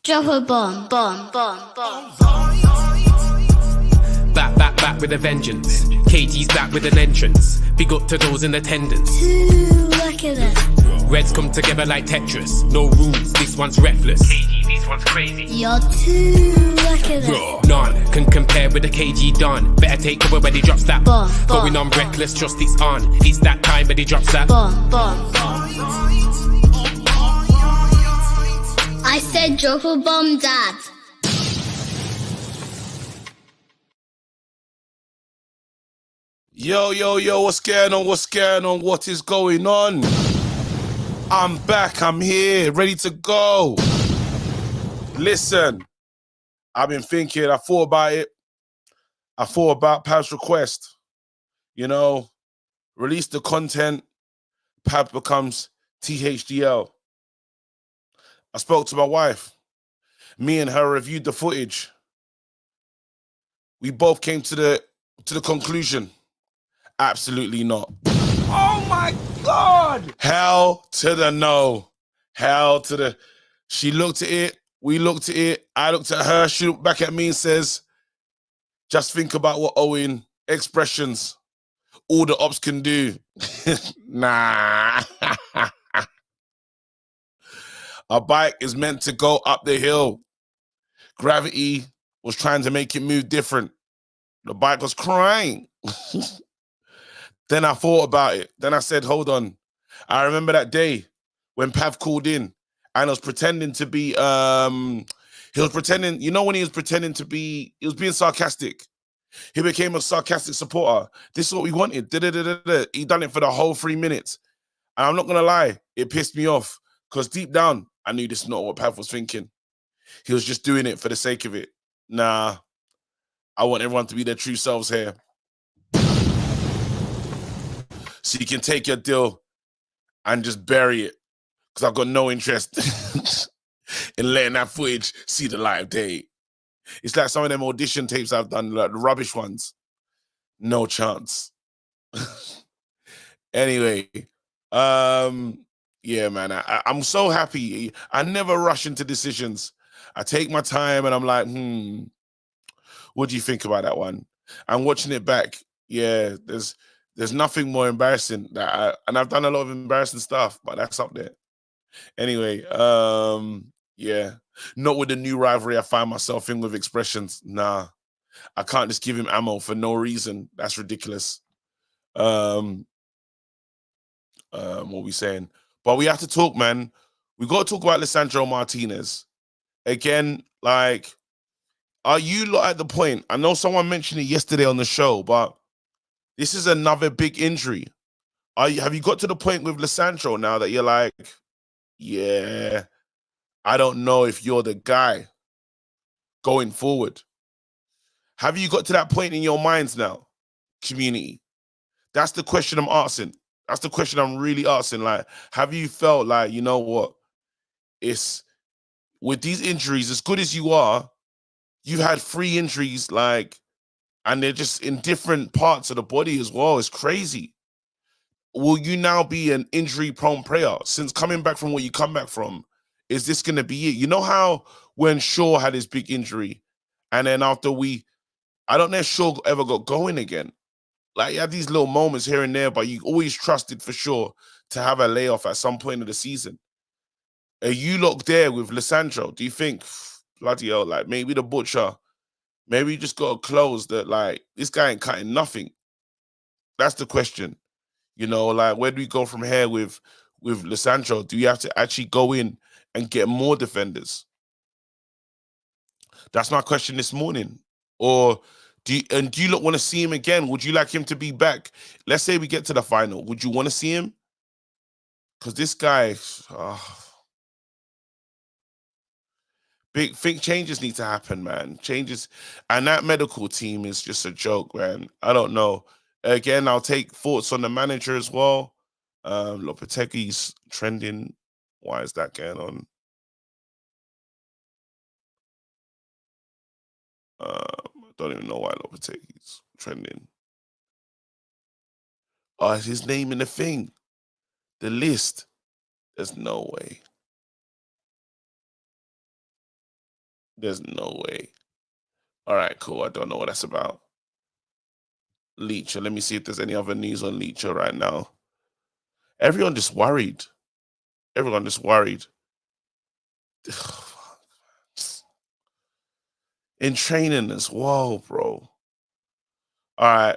Drop a bomb, bomb, bomb, bomb. Back with a vengeance. KG's back with an entrance. Big up to those in attendance. Look at this. Reds come together like Tetris. No rules, this one's reckless. KG, this one's crazy. You're too lucky this. None can compare with the KG Don. Better take cover when he drops that. Bomb, Going bomb, on reckless, trust it's on. It's that time when he drops that. Bomb, bomb, bomb. I said drop a bomb, Dad. Yo, what's going on? What is going on? I'm back, I'm here, ready to go. Listen, I've been thinking, I thought about it. I thought about Pav's request. You know, release the content, Pav becomes THDL. I spoke to my wife. Me and her reviewed the footage. We both came to the conclusion. Absolutely not. Oh my God! Hell to the no. Hell to the... She looked at it. We looked at it. I looked at her. She looked back at me and says, just think about what Owen expressions, all the ops can do. Nah. A bike is meant to go up the hill. Gravity was trying to make it move different. The bike was crying. Then I thought about it. Then I said, hold on. I remember that day when Pav called in and was pretending to be, he was pretending, you know when he was pretending to be, he was being sarcastic. He became a sarcastic supporter. This is what we wanted. He done it for the whole 3 minutes. And I'm not going to lie, it pissed me off because deep down, I knew this is not what Pav was thinking. He was just doing it for the sake of it. Nah, I want everyone to be their true selves here. So you can take your deal and just bury it. Because I've got no interest in letting that footage see the light of day. It's like some of them audition tapes I've done, like the rubbish ones. No chance. Anyway, yeah, man, I'm so happy. I never rush into decisions. I take my time and I'm like, what do you think about that one? And watching it back, yeah, there's nothing more embarrassing and I've done a lot of embarrassing stuff, but that's up there. Anyway, yeah, not with the new rivalry I find myself in with expressions. Nah, I can't just give him ammo for no reason. That's ridiculous. What we saying? But we have to talk, man. We got to talk about Lisandro Martinez. Again, like, are you at the point? I know someone mentioned it yesterday on the show, but this is another big injury. Have you got to the point with Lisandro now that you're like, yeah, I don't know if you're the guy going forward? Have you got to that point in your minds now, community? That's the question I'm asking. That's the question I'm really asking. Like, have you felt like, you know what? It's with these injuries, as good as you are, you've had 3 injuries, like, and they're just in different parts of the body as well. It's crazy. Will you now be an injury-prone player? Since coming back from what you come back from, is this going to be it? You know how when Shaw had his big injury, and then after I don't know if Shaw ever got going again. Like, you had these little moments here and there, but you always trusted for sure to have a layoff at some point of the season. Are you locked there with Lisandro? Do you think, bloody hell, like maybe the butcher, maybe you just got to close that, like, this guy ain't cutting nothing? That's the question. You know, like, where do we go from here with Lisandro? Do you have to actually go in and get more defenders? That's my question this morning. Or do you not want to see him again? Would you like him to be back? Let's say we get to the final. Would you want to see him? Because this guy, think changes need to happen, man. Changes, and that medical team is just a joke, man. I don't know. Again, I'll take thoughts on the manager as well. Lopetegui's trending. Why is that going on? I don't even know why Lopetegui's trending. Oh, it's his name in the thing. The list. There's no way. There's no way. All right, cool. I don't know what that's about. Leacher. Let me see if there's any other news on Leacher right now. Everyone just worried. Everyone just worried. In training as well, bro. All right,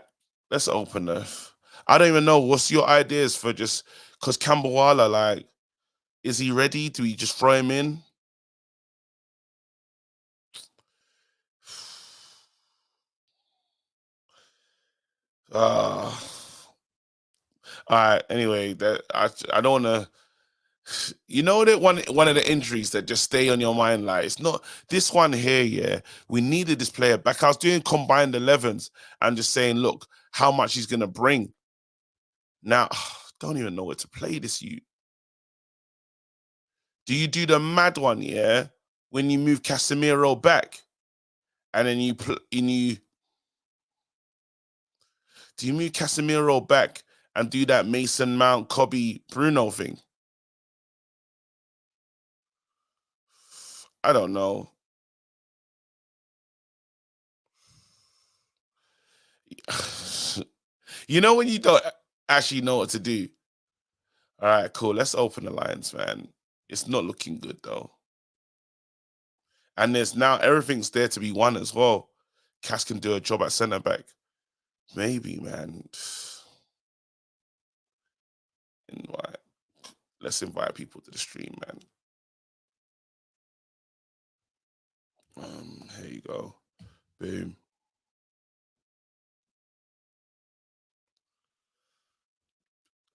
let's open this. I don't even know. What's your ideas for just because Kambawala, like, is he ready? Do we just throw him in? All right. Anyway, that I don't want to. You know that one of the injuries that just stay on your mind, like it's not this one here. Yeah, we needed this player back. I was doing combined 11s and just saying, look, how much he's gonna bring. Now, don't even know where to play this. You do you do the mad one? Yeah, when you move Casemiro back, and then you do you move Casemiro back and do that Mason Mount, Kobe, Bruno thing? I don't know. You know when you don't actually know what to do. All right, cool. Let's open the lines, man. It's not looking good though. And there's now everything's there to be won as well. Cass can do a job at centre back. Maybe, man. Invite. Let's invite people to the stream, man. Here you go. Boom.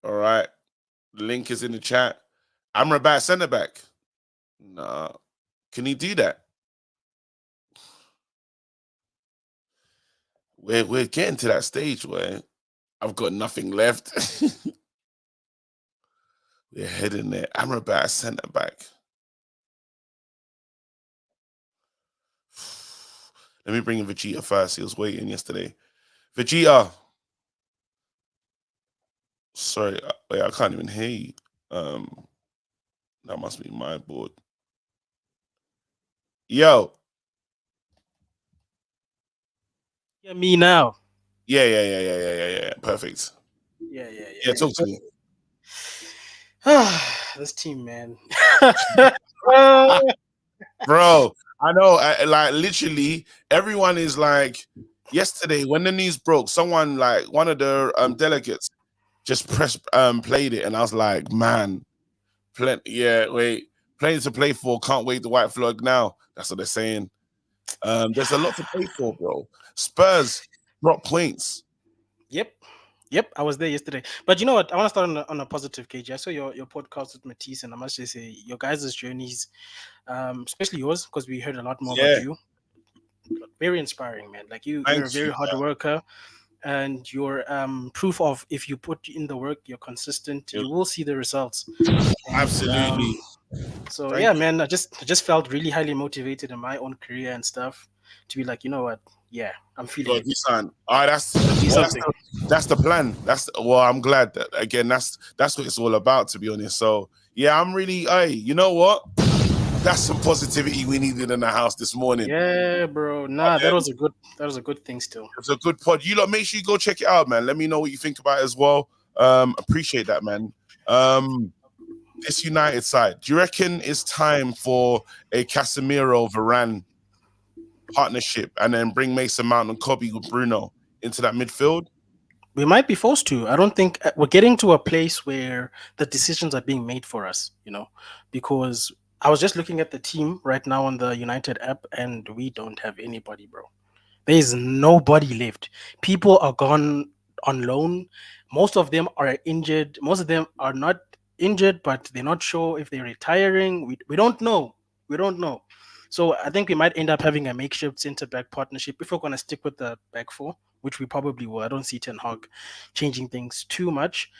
All right. The link is in the chat. Amrabat centre back. Nah. Can he do that? We're getting to that stage where I've got nothing left. We're heading there. Amrabat centre back. Let me bring in Vegeta first. He was waiting yesterday. Vegeta. Sorry, wait, I can't even hear you. That must be my board. Yo. Yeah, me now. Yeah. Perfect. Yeah, talk to me. This team, man. Bro, I know. Like literally, everyone is like. Yesterday, when the news broke, someone like one of the delegates just played it, and I was like, man, plenty to play for. Can't wait the white flag now. That's what they're saying. There's a lot to play for, bro. Spurs drop points. Yep. I was there yesterday. But you know what? I want to start on a positive, KJ. I saw your podcast with Matisse, and I must just say your guys' journeys, especially yours, because we heard a lot more about you. Very inspiring, man. Like you're a very hard worker, and you're proof of if you put in the work, you're consistent, you will see the results. Absolutely. So yeah, man, I just felt really highly motivated in my own career and stuff to be like, you know what? Yeah, I'm feeling it. All right, that's the plan. I'm glad that again. That's what it's all about, to be honest. So yeah, I'm really. Hey, you know what? That's some positivity we needed in the house this morning. Yeah, bro. Nah, that was a good thing still. It's a good pod. You lot, make sure you go check it out, man. Let me know what you think about it as well. Appreciate that, man. This United side, do you reckon it's time for a Casemiro Varane partnership and then bring Mason Mount and Kobe with Bruno into that midfield? We might be forced to. I don't think we're getting to a place where the decisions are being made for us, because I was just looking at the team right now on the United app and we don't have anybody, bro. There is nobody left. People are gone on loan. Most of them are injured. Most of them are not injured, but they're not sure if they're retiring. We don't know. We don't know. So I think we might end up having a makeshift centre back partnership if we're going to stick with the back four, which we probably will. I don't see Ten Hag changing things too much.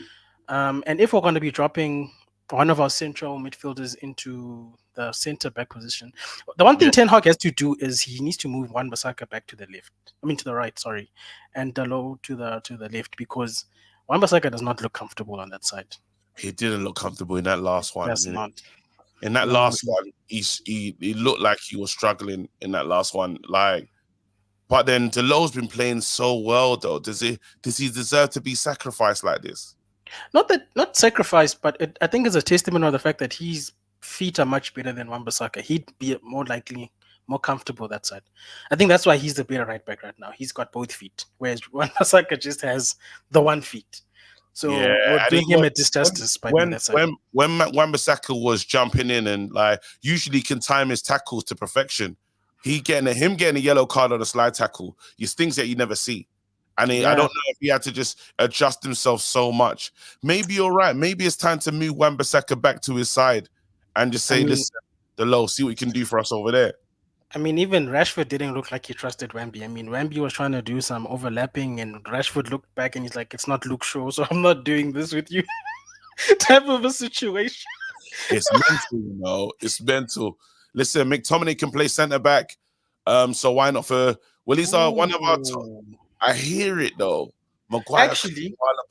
And if we're going to be dropping one of our central midfielders into the centre back position, the one thing Ten Hag has to do is he needs to move Wan-Bissaka back to the left. I mean to the right, sorry, and Dalot to the left, because Wan-Bissaka does not look comfortable on that side. He didn't look comfortable in that last one. That's not. In that No, last one, he looked like he was struggling in that last one. Like, but then Delo's been playing so well though. Does he deserve to be sacrificed like this? not sacrificed, but I think it's a testament of the fact that his feet are much better than Wan-Bissaka. He'd be more likely more comfortable that side. I think that's why he's the better right back right now. He's got both feet, whereas Wan-Bissaka just has the one feet. Yeah, So we're and doing he him was a disjustice by doing when that side. when Wan-Bissaka was jumping in and like usually can time his tackles to perfection. Him getting a yellow card on a slide tackle is things that you never see. And I don't know if he had to just adjust himself so much. Maybe you're right. Maybe it's time to move Wan-Bissaka back to his side and just say, listen, Delo, see what you can do for us over there. I mean, even Rashford didn't look like he trusted Wemby. I mean, Wemby was trying to do some overlapping, and Rashford looked back and he's like, "It's not Luke Shaw, so I'm not doing this with you." Type of a situation. It's mental, It's mental. Listen, McTominay can play centre back. So why not for? Well, he's one of our top. I hear it though. Maguire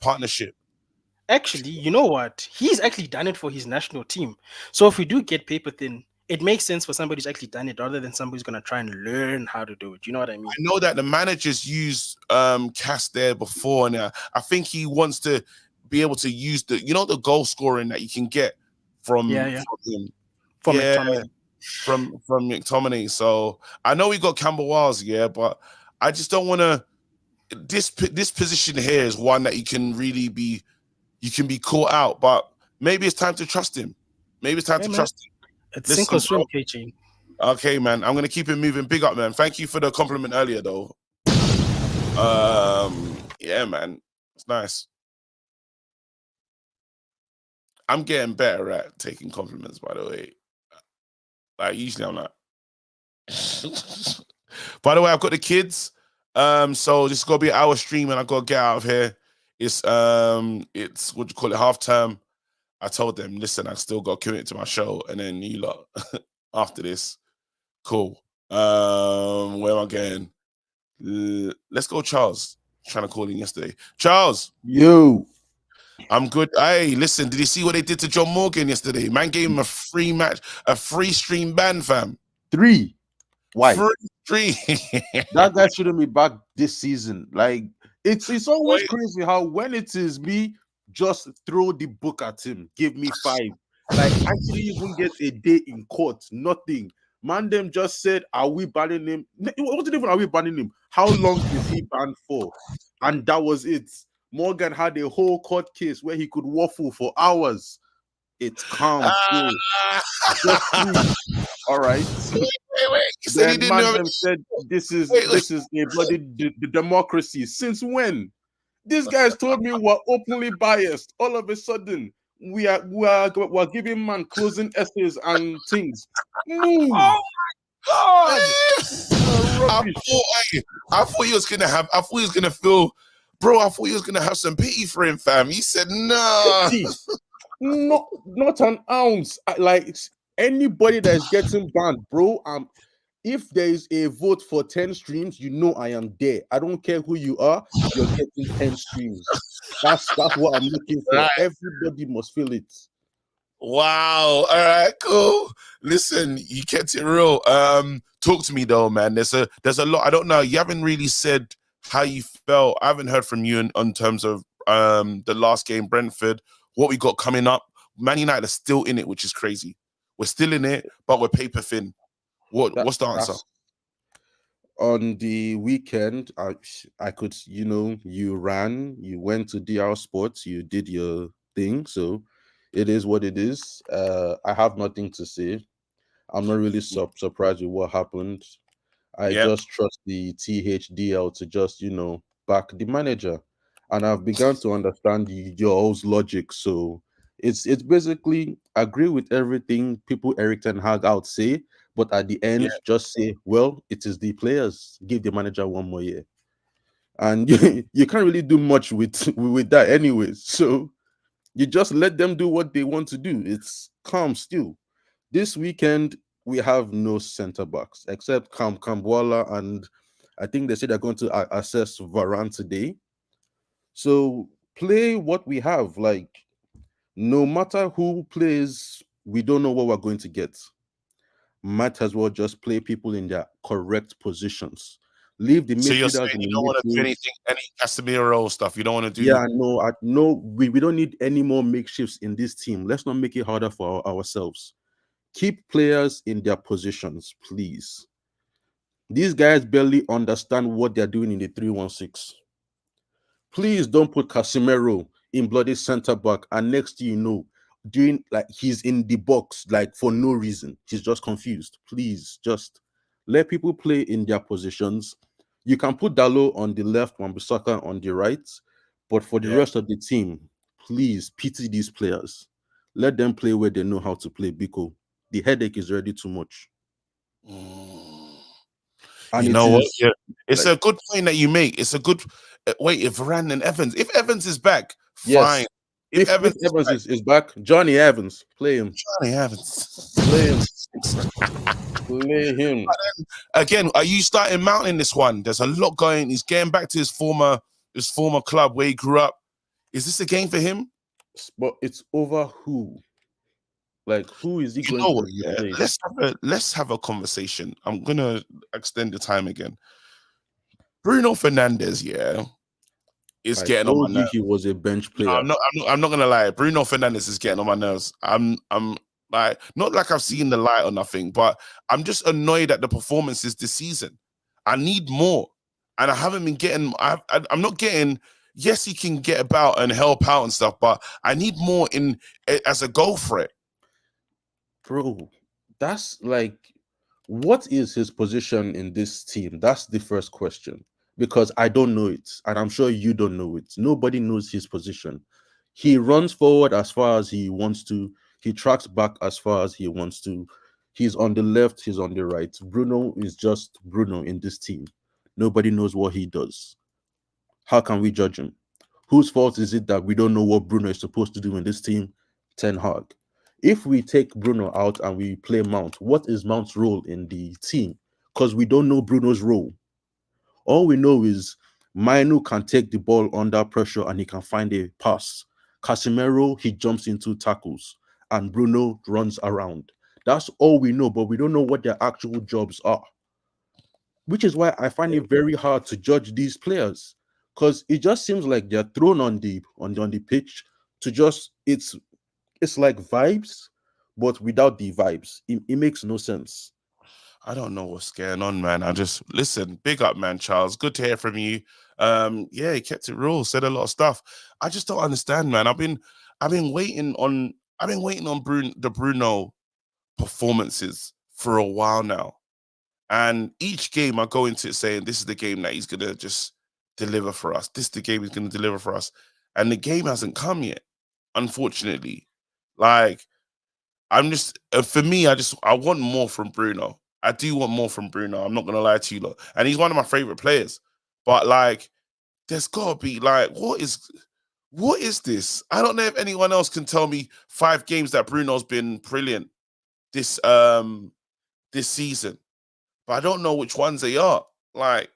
partnership. Actually, you know what? He's actually done it for his national team. So if we do get paper thin, it makes sense for somebody who's actually done it rather than somebody who's going to try and learn how to do it. You know what I mean? I know that the managers used Cass there before, and I think he wants to be able to use the goal scoring that you can get from him. From McTominay. From McTominay. So I know we got Campbell Wiles, but I just don't want to. This position here is one that you can be caught out, but maybe it's time to trust him. Maybe it's time to trust him. It's sink or swim, KG. Okay, man. I'm gonna keep it moving. Big up, man. Thank you for the compliment earlier, though. Yeah, man. It's nice. I'm getting better at taking compliments, by the way. Like usually I'm not. By the way, I've got the kids. So this is gonna be an hour stream, and I gotta get out of here. It's what you call it, half term. I told them, listen, I still got committed to my show, and then you lot after this. Cool. Where am I going? Let's go, Charles. Trying to call in yesterday. Charles. Yo. I'm good. Hey, listen, did you see what they did to John Morgan yesterday? Man gave him a free stream ban, fam. 3. Why? 3. That guy shouldn't be back this season. Like, it's always crazy how when it is me, just throw the book at him. Give me 5. Like, actually even get a day in court. Nothing. Man, them just said, are we banning him? It wasn't even, are we banning him? How long is he banned for? And that was it. Morgan had a whole court case where he could waffle for hours. It's calm. All right. Wait. You said he didn't know. Said this is a bloody democracy. Since when? These guys told me we're openly biased. All of a sudden, we're giving man closing essays and things. Move. Oh my God! I thought he was gonna feel. Bro, I thought he was gonna have some pity for him, fam. He said, "No, not an ounce." Like anybody that's getting banned, bro. If there is a vote for 10 streams, you know I am there. I don't care who you are. You're getting 10 streams. That's what I'm looking for. Right. Everybody must feel it. Wow. All right, cool. Listen, you kept it real. Talk to me though, man. There's a lot. I don't know. You haven't really said how you felt. I haven't heard from you in terms of the last game, Brentford, what we got coming up. Man United are still in it, which is crazy. We're still in it, but we're paper thin. What's the answer? On the weekend, I could, you ran, you went to DR Sports, you did your thing. So it is what it is. I have nothing to say. I'm not really surprised with what happened. I just trust the THDL to just, back the manager. And I've begun to understand your logic. So it's basically agree with everything people Eric Ten Hag out say, but at the end, just say, well, it is the players. Give the manager one more year. And you can't really do much with that anyways. So you just let them do what they want to do. It's calm still. This weekend, we have no center backs except Kambwala, and I think they say they're going to assess Varane today. So play what we have. Like, no matter who plays we don't know what we're going to get. Might as well just play people in their correct positions. Leave the So you're midfielders saying in you the don't want to do midfield. anything, any Casemiro stuff. You don't want to do. Yeah, no, we don't need any more makeshifts in this team. Let's not make it harder for ourselves. Keep players in their positions, please. These guys barely understand what they're doing in the 3-1-6. Please don't put Casemiro in bloody center back, and next thing you know, doing like he's in the box like for no reason. He's just confused. Please just let people play in their positions. You can put Dalo on the left, Wan-Bissaka on the right, but for the Yeah. rest of the team, please pity these players. Let them play where they know how to play. Because the headache is already too much, Mm. and You it know what? is Yeah, it's like a good point that you make. It's a good wait. If Varane and Evans, if Evans is back, fine. yes. If If Evans is Evans back, is back, Johnny Evans, play him, Johnny Evans. play him, play him. Again, are you starting Mount in this one? There's a lot going. He's getting back to his former club where he grew up. Is this a game for him? But it's over who? Like, who is he You going know to what? Yeah, replace? let's have a conversation. I'm gonna extend the time again. Bruno Fernandez, yeah, is I getting on my told you nerves. he was a bench No, player. I'm not gonna lie. Bruno Fernandez is getting on my nerves. I'm like not like I've seen the light or nothing, but I'm just annoyed at the performances this season. I need more, and I haven't been getting. I'm not getting. Yes, he can get about and help out and stuff, but I need more in as a goal threat. Bro, that's like, what is his position in this team? That's the first question. Because I don't know it, and I'm sure you don't know it. Nobody knows his position. He runs forward as far as he wants to, he tracks back as far as he wants to. He's on the left, he's on the right. Bruno is just Bruno in this team. Nobody knows what he does. How can we judge him? Whose fault is it that we don't know what Bruno is supposed to do in this team? Ten Hag. If we take Bruno out and we play Mount, what is Mount's role in the team? Because we don't know Bruno's role. All we know is Mainu can take the ball under pressure and he can find a pass. Casemiro, he jumps into tackles, and Bruno runs around. That's all we know, but we don't know what their actual jobs are, which is why I find it very hard to judge these players, because it just seems like they're thrown on the pitch to just it's like vibes, but without the vibes. It makes no sense. I don't know what's going on, man. I just listen. Big up, man, Charles. Good to hear from you. Yeah, he kept it real. Said a lot of stuff. I just don't understand, man. I've been waiting on the Bruno performances for a while now. And each game I go into it saying this is the game that he's gonna just deliver for us. This is the game he's gonna deliver for us. And the game hasn't come yet, unfortunately. Like, I'm just for me, I want more from Bruno. I do want more from Bruno. I'm not gonna lie to you, lot. And he's one of my favorite players. But like, there's gotta be like, what is this? I don't know if anyone else can tell me 5 games that Bruno's been brilliant this season, but I don't know which ones they are. Like,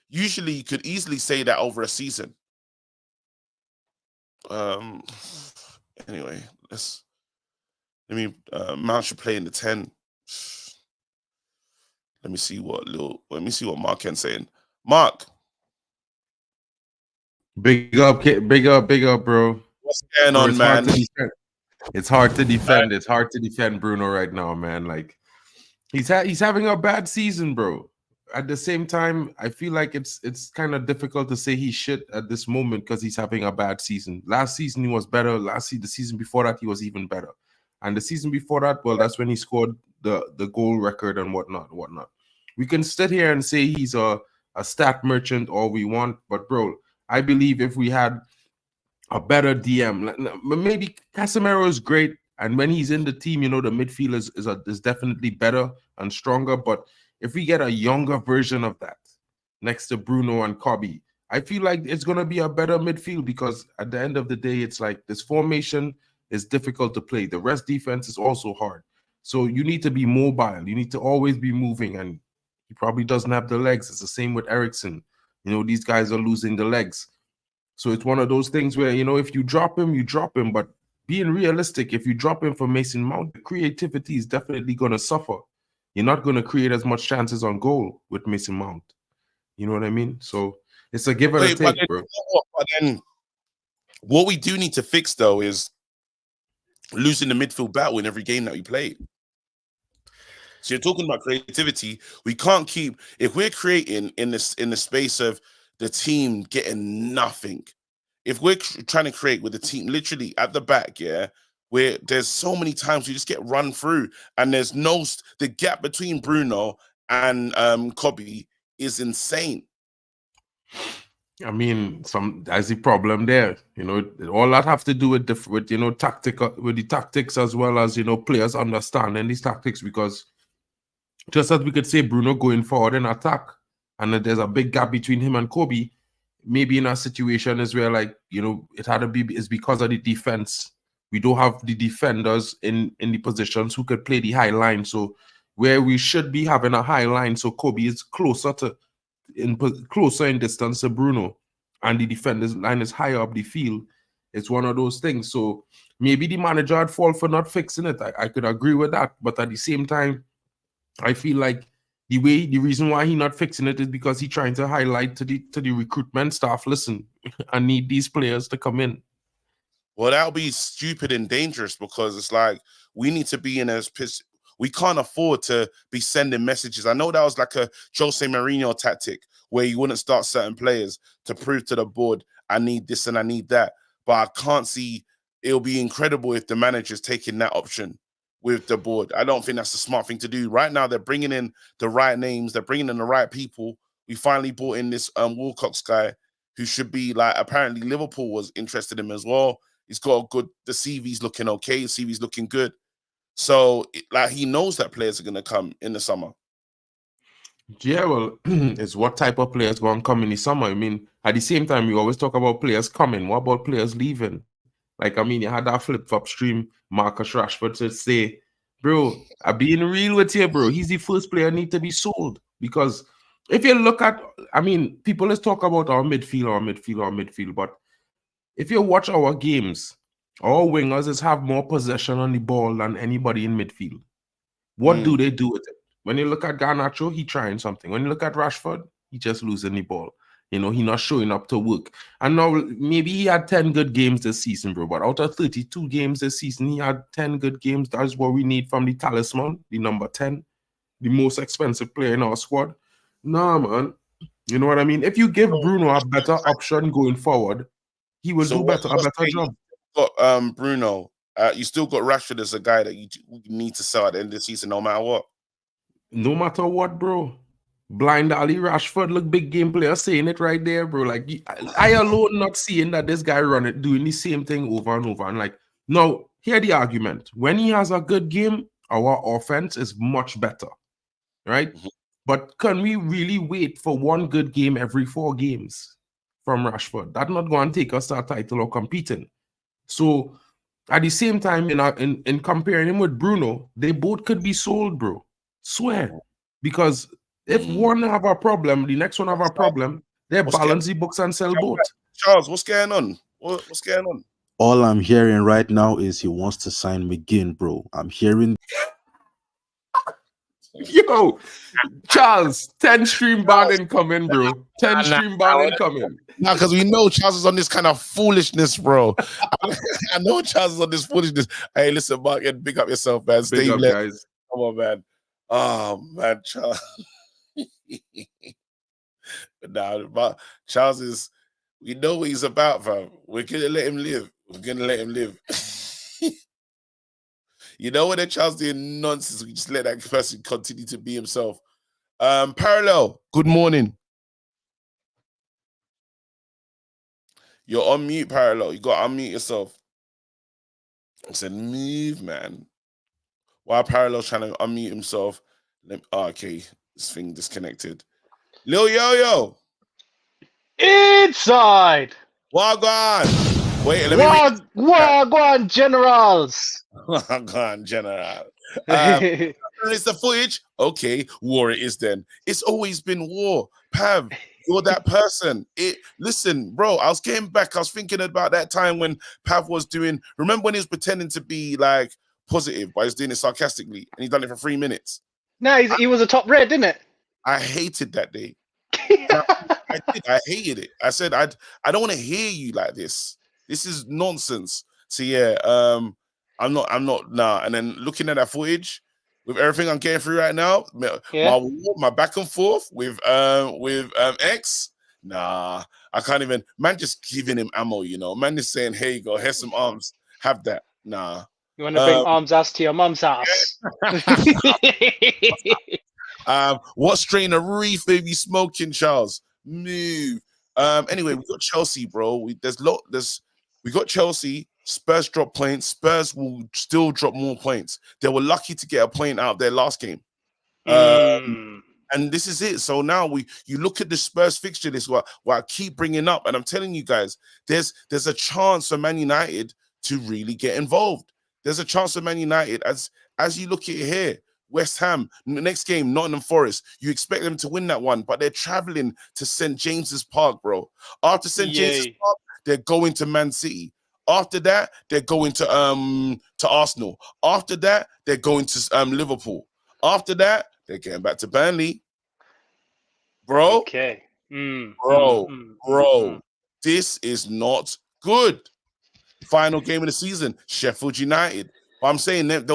usually you could easily say that over a season. Um, anyway, let me Mount should play in the 10. Let me see what Mark Ken's saying. Mark, Big up, big up, bro. what's going Bro, on, it's hard man? to defend. It's hard to defend. It's hard to defend Bruno right now, man. Like he's having a bad season, bro. At the same time, I feel like it's kind of difficult to say he's shit at this moment because he's having a bad season. Last season he was better. The season before that he was even better, and the season before that, well, that's when he scored the goal record and whatnot. We can sit here and say he's a stat merchant all we want, but bro, I believe if we had a better DM, maybe Casemiro is great, and when he's in the team, you know, the midfield is definitely better and stronger. But if we get a younger version of that next to Bruno and Kobe, I feel like it's gonna be a better midfield because at the end of the day, it's like this formation is difficult to play. The rest defense is also hard. So you need to be mobile. You need to always be moving, and he probably doesn't have the legs. It's the same with Ericsson. You know, these guys are losing the legs. So it's one of those things where, you know, if you drop him, you drop him. But being realistic, if you drop in for Mason Mount, the creativity is definitely going to suffer. You're not going to create as much chances on goal with Mason Mount. You know what I mean? So it's a give and a Wait, but take, bro. then what we do need to fix though is losing the midfield battle in every game that we play. So you're talking about creativity. We can't keep, if we're creating in the space of the team getting nothing. If we're trying to create with the team literally at the back, yeah, where there's so many times we just get run through, and there's the gap between Bruno and Kobe is insane. I mean, there's the problem there. You know, all that have to do with the tactics as well as players understanding these tactics, because just as we could say Bruno going forward in attack, and then there's a big gap between him and Kobe. Maybe in a situation is where it had to be is because of the defense. We don't have the defenders in the positions who could play the high line. So where we should be having a high line, so Kobe is closer in distance to Bruno, and the defender's line is higher up the field. It's one of those things. So maybe the manager had fault for not fixing it. I could agree with that, but at the same time, I feel like the reason why he's not fixing it is because he's trying to highlight to the recruitment staff, listen, I need these players to come in. Well, that'll be stupid and dangerous, because it's like we need to be in a position. We can't afford to be sending messages. I know that was like a Jose Mourinho tactic where you wouldn't start certain players to prove to the board, I need this and I need that. But I can't see, it'll be incredible if the manager's taking that option with the board. I don't think that's a smart thing to do. Right now, they're bringing in the right names. They're bringing in the right people. We finally brought in this Wilcox guy who should be like, apparently Liverpool was interested in him as well. He's got the CV's looking okay. The CV's looking good. So, he knows that players are going to come in the summer. Yeah, well, it's what type of players going to come in the summer. I mean, at the same time, we always talk about players coming. What about players leaving? Like, I mean, you had that flip-flop stream, Marcus Rashford, to say, bro, I'm being real with you, bro. He's the first player need to be sold. Because if you look at, I mean, people let's talk about our midfield, but if you watch our games, our wingers have more possession on the ball than anybody in midfield. What do they do with it? When you look at Garnacho, he trying something. When you look at Rashford, he just losing the ball. He not showing up to work. And now maybe he had 10 good games this season, bro. But out of 32 games this season, he had 10 good games. That's what we need from the talisman, the number 10, the most expensive player in our squad. Nah, man. You know what I mean? If you give Bruno a better option going forward, he will do a better job. Got Bruno. You still got Rashford as a guy that you need to sell at the end of the season, no matter what. No matter what, bro. Blind Ali Rashford, look, big game player saying it right there, bro. Like, I alone not seeing that this guy doing the same thing over and over. And like, now, hear the argument. When he has a good game, our offense is much better, right? Mm-hmm. But can we really wait for one good game every 4 games from Rashford? That's not going to take us to a title or competing. So, at the same time, in comparing him with Bruno, they both could be sold, bro. Swear. Because if one have a problem, the next one have a problem, they balance the books and sell both. Charles, what's going on? What's going on? All I'm hearing right now is he wants to sign McGinn, bro. I'm hearing. Yo, Charles, 10 stream ban incoming, bro. 10 stream ban incoming. Now, because we know Charles is on this kind of foolishness, bro. I know Charles is on this foolishness. Hey, listen, Mark, big up yourself, man. Stay blessed, guys. Come on, man. Oh, man, Charles. Nah, Charles is, we know what he's about, fam. We're going to let him live. You know when Charles doing nonsense, we just let that person continue to be himself. Parallel, good morning. You're on mute, Parallel. You got to unmute yourself. I said, move, man. While Parallel's trying to unmute himself. Okay, this thing disconnected. Lil Yo-Yo. Inside. Wagwan. Wait, let me Wagwan Generals. Wagwan General. It's the footage. Okay, war it is then. It's always been war. Pav, You're that person. Listen, bro, I was getting back. I was thinking about that time when Pav was doing, remember when he was pretending to be like positive, but he was doing it sarcastically and he done it for 3 minutes. No, he was a top red, didn't it? I hated that day. I did. I hated it. I said, I don't want to hear you like this. This is nonsense. So yeah, I'm not nah. And then looking at that footage with everything I'm getting through right now, my back and forth with X, nah, I can't even. Man, just giving him ammo, you know. Man is saying, "Hey, go, here's some arms, have that." Nah. You want to bring arms ass to your mum's house? What strain of reef are you smoking, Charles? Move. Anyway, we got Chelsea, bro. We got Chelsea. Spurs drop points. Spurs will still drop more points. They were lucky to get a point out of their last game. And this is it. So now you look at the Spurs fixture list, what I keep bringing up, and I'm telling you guys, there's a chance for Man United to really get involved. There's a chance for Man United as you look at it here. West Ham, next game, Nottingham Forest. You expect them to win that one, but they're traveling to St. James's Park, bro. After St. James's Park, they're going to Man City. After that, they're going to Arsenal. After that, they're going to Liverpool. After that, they're getting back to Burnley. Bro. Okay. Bro. This is not good. Final game of the season, Sheffield United. But I'm saying that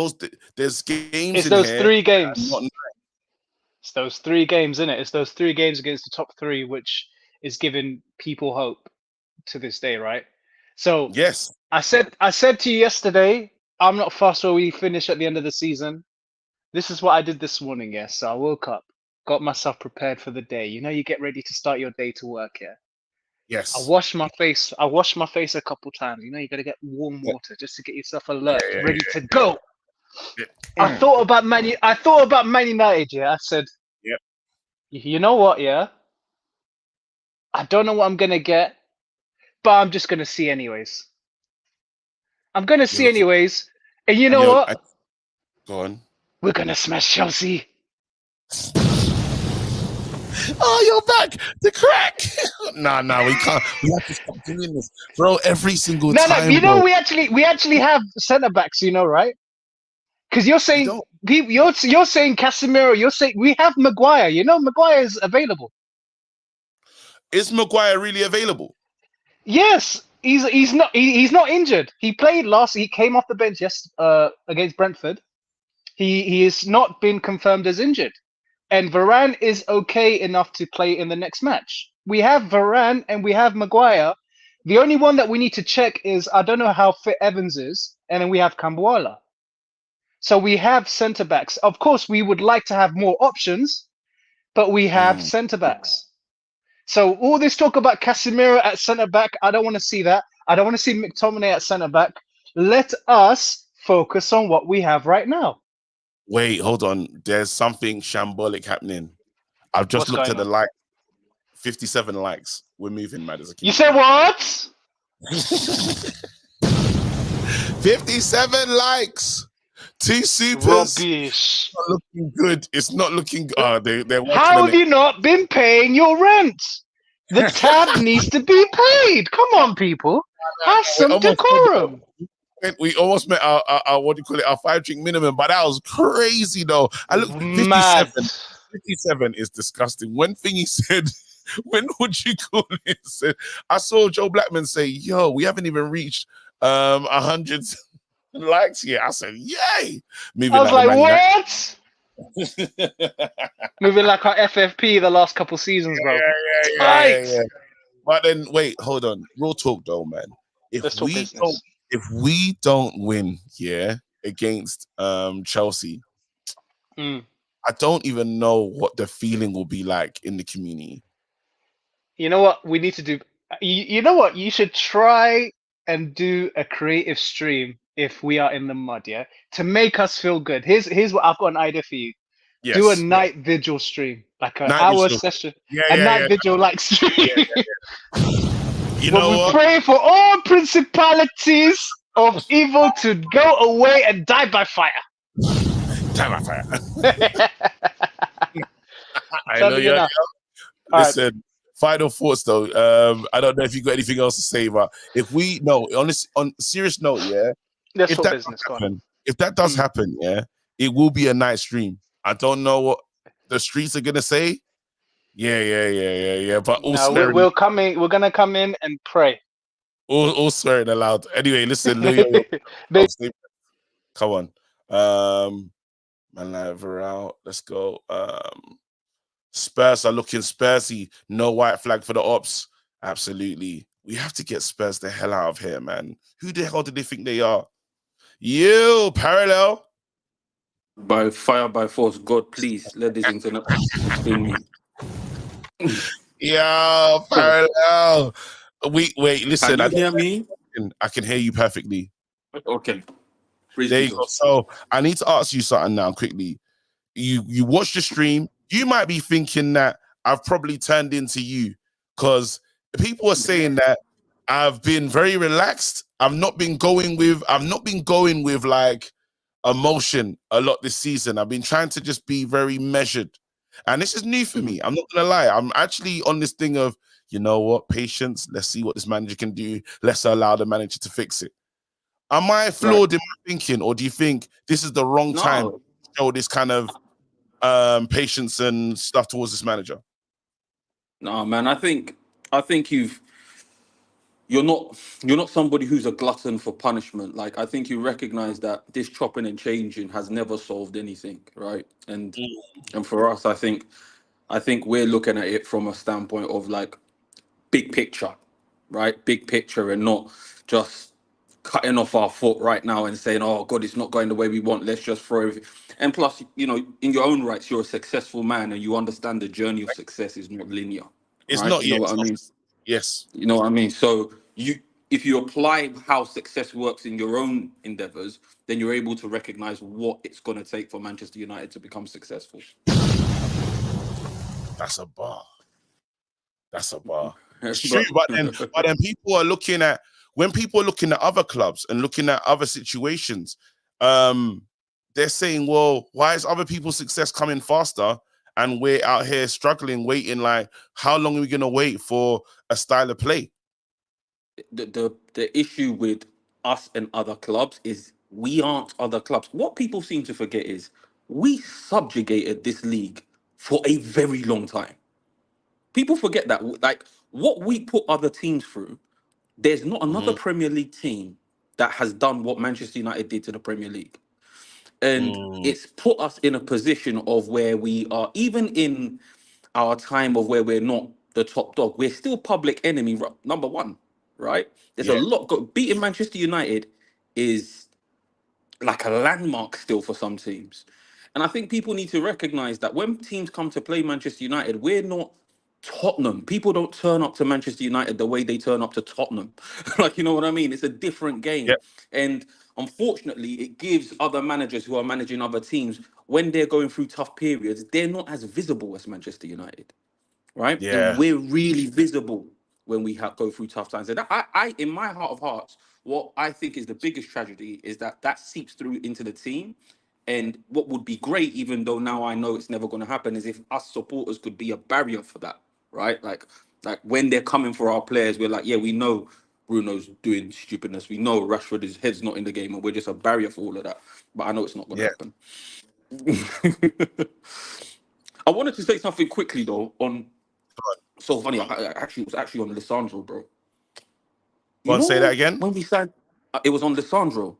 there's games. It's those 3 games. It's those 3 games, isn't it? It's those 3 games against the top 3, which is giving people hope to this day, right? So yes, I said to you yesterday, I'm not fussed where we finish at the end of the season. This is what I did this morning. Yes, so I woke up, got myself prepared for the day. You know, you get ready to start your day to work. Yeah. Yes. I washed my face a couple times. You know, you got to get warm water just to get yourself alert, ready to go. Yeah. I thought about Man United. Yeah, I said, "Yep, you know what? Yeah, I don't know what I'm gonna get, but I'm just gonna see anyways. I'm gonna see anyways, and you know what? Go on. We're gonna smash Chelsea." Oh, you're back. The crack. Nah, we can't. We have to stop doing this, bro. Every single time. No. You know, bro. we actually have centre backs. You know, right? Because you're saying you're saying Casemiro. You're saying we have Maguire. You know, Maguire is available. Is Maguire really available? Yes, he's not injured. He played last. He came off the bench against Brentford. He has not been confirmed as injured. And Varane is okay enough to play in the next match. We have Varane and we have Maguire. The only one that we need to check is, I don't know how fit Evans is, and then we have Kambuala. So we have centre backs. Of course, we would like to have more options, but we have centre backs. So all this talk about Casemiro at centre back, I don't want to see that. I don't want to see McTominay at centre back. Let us focus on what we have right now. Wait, hold on. There's something shambolic happening. I've just looked at the like 57 likes. We're moving, mad as a kid. You said what? 57 likes. 2 supers. Rubbish. It's not looking good. It's not looking good. They're How have you not been paying your rent? The tab needs to be paid. Come on, people. Have some decorum. We almost met our what do you call it, our 5-drink minimum, but that was crazy though. I looked 57. Mad. 57 is disgusting. One thing he said, when would you call it? Said, I saw Joe Blackman say, "Yo, we haven't even reached 100 likes yet." I said, "Yay!" I was like, "What?" Moving like our FFP the last couple seasons, bro. Yeah. But then wait, hold on. Real talk though, man. If we don't win, against Chelsea, I don't even know what the feeling will be like in the community. You know what we need to do? You know what? You should try and do a creative stream if we are in the mud, to make us feel good. Here's what I've got an idea for you. Yes. Do a night vigil stream, like an hour session, night vigil like stream. You know what? We pray for all principalities of evil to go away and die by fire. Die by fire. I know you. Listen, Final thoughts though. I don't know if you got anything else to say, but if we on serious note, yeah. Let's If talk that business. Go on. happen, if that does happen, yeah, it will be a nice stream. I don't know what the streets are gonna say. Yeah. But all No, swearing, we'll come in. We're gonna come in and pray. all swearing allowed. Anyway, listen, They- come on. Man, out. Let's go. Spurs are looking Spursy. No white flag for the ops. Absolutely. We have to get Spurs the hell out of here, man. Who the hell do they think they are? You, parallel. By fire, by force, God, please let this internet sustain me. Yeah, parallel. Wait, listen. Can you hear me? I can hear you perfectly. Okay. Praise There you Jesus. go. So I need to ask you something now quickly. You watch the stream. You might be thinking that I've probably turned into you because people are saying that I've been very relaxed. I've not been going with like emotion a lot this season. I've been trying to just be very measured. And this is new for me. I'm not gonna lie. I'm actually on this thing of, you know what, patience. Let's see what this manager can do. Let's allow the manager to fix it. Am I flawed in my thinking, or do you think this is the wrong time to show this kind of patience and stuff towards this manager? No, man, I think you're not somebody who's a glutton for punishment. Like, I think you recognize that this chopping and changing has never solved anything, right? And for us, I think we're looking at it from a standpoint of like big picture, right? Big picture, and not just cutting off our foot right now and saying, "Oh God, it's not going the way we want. Let's just throw everything." And plus, you know, in your own rights, you're a successful man, and you understand the journey of success is not linear. It's right? not. You know what I mean? Yes. You know what I mean? So if you apply how success works in your own endeavors, then you're able to recognize what it's going to take for Manchester United to become successful. That's a bar. That's a bar. It's But- true, but then people are looking at, when people are looking at other clubs and looking at other situations, they're saying, well, why is other people's success coming faster and we're out here struggling, waiting? Like, how long are we gonna wait for a style of play? The issue with us and other clubs is we aren't other clubs. What people seem to forget is we subjugated this league for a very long time. People forget that. Like, what we put other teams through, there's not another Premier League team that has done what Manchester United did to the Premier League. And it's put us in a position of where we are, even in our time of where we're not the top dog, we're still public enemy number one, right? There's a lot. Beating Manchester United is like a landmark still for some teams. And I think people need to recognize that when teams come to play Manchester United, we're not Tottenham. People don't turn up to Manchester United the way they turn up to Tottenham. Like, you know what I mean? It's a different game. Yep. And unfortunately, it gives other managers who are managing other teams, when they're going through tough periods, they're not as visible as Manchester United, right? Yeah. And we're really visible when we go through tough times. And I, in my heart of hearts, what I think is the biggest tragedy is that seeps through into the team. And what would be great, even though now I know it's never going to happen, is if us supporters could be a barrier for that, right? Like when they're coming for our players, we're like, yeah, we know Bruno's doing stupidness. We know Rashford, his head's not in the game, and we're just a barrier for all of that. But I know it's not going to happen. I wanted to say something quickly though on. So funny, it was actually on Lisandro, bro. You want to say that again? When we signed, it was on Lisandro.